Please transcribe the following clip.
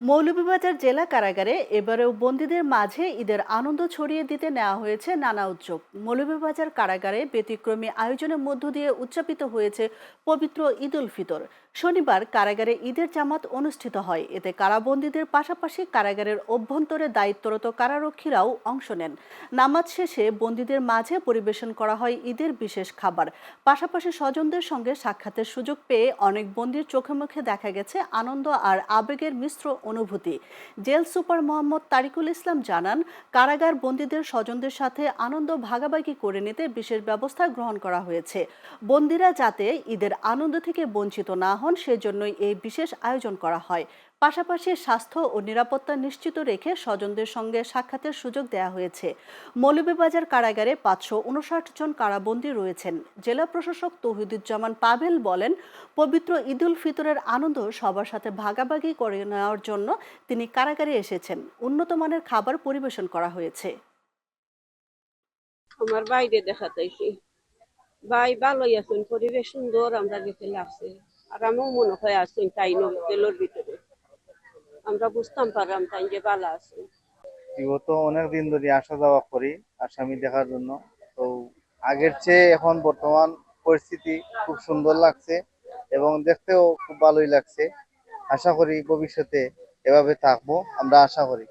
মৌলভীবাজার জেলা কারাগারে এবারেও বন্দীদের মাঝে ঈদের আনন্দ ছড়িয়ে দিতে নেওয়া হয়েছে নানা উদ্যোগ। মৌলভীবাজার কারাগারে ব্যতিক্রমী আয়োজনের মধ্য দিয়ে উদযাপিত হয়েছে পবিত্র ঈদ উল ফিতর। শনিবার কারাগারে ঈদের জামাত অনুষ্ঠিত হয়। এতে কারাবন্দীদের পাশাপাশি কারাগারের অভ্যন্তরে দায়িত্বরত কারারক্ষীরাও অংশ নেন। নামাজ শেষে বন্দীদের মাঝে পরিবেশন করা হয় ঈদের বিশেষ খাবার। পাশাপাশি স্বজনদের সঙ্গে সাক্ষাতের সুযোগ পেয়ে অনেক বন্দীর চোখে মুখে দেখা গেছে আনন্দ আর আবেগের মিশ্র অনুভূতি। জেল সুপার মোহাম্মদ তারিকুল ইসলাম জানান, কারাগার বন্দীদের স্বজনদের সাথে আনন্দ ভাগাভাগি করে নিতে বিশেষ ব্যবস্থা গ্রহণ করা হয়েছে। বন্দীরা যাতে ঈদের আনন্দ থেকে বঞ্চিত না হন সেজন্যই এই বিশেষ আয়োজন করা হয়। পাশাপাশি স্বাস্থ্য ও নিরাপত্তা নিশ্চিত রেখে স্বজনদের সঙ্গে সাক্ষাতের সুযোগ দেওয়া হয়েছে। মৌলভীবাজার কারাগারে ৫৫৯ জন কারাবন্দী রয়েছেন। জেলা প্রশাসক তৌহিদুজ্জামান পাভেল বলেন, পবিত্র ঈদ উল ফিতরের আনন্দ সবার সাথে ভাগাভাগি করে নেওয়ার জন্য তিনি কারাগারে এসেছেন। উন্নত মানের খাবার পরিবেশন করা হয়েছে। আমার বাইরে দেখাতেছি ভাই ভালোই আছেন, পরিবেশ সুন্দর, আমরা গেছে লাগছে। আর আমিও মনে হয় আছেন তাই তেলের ভিতরে আমরা বুঝতাম পারলাম তাই যে ভালো আছে। বিগত অনেক দিন ধরে আসা যাওয়া করি আসামি দেখার জন্য। তো আগের চেয়ে এখন বর্তমান পরিস্থিতি খুব সুন্দর লাগছে এবং দেখতেও খুব ভালোই লাগছে। আশা করি ভবিষ্যতে এভাবে থাকবো, আমরা আশা করি।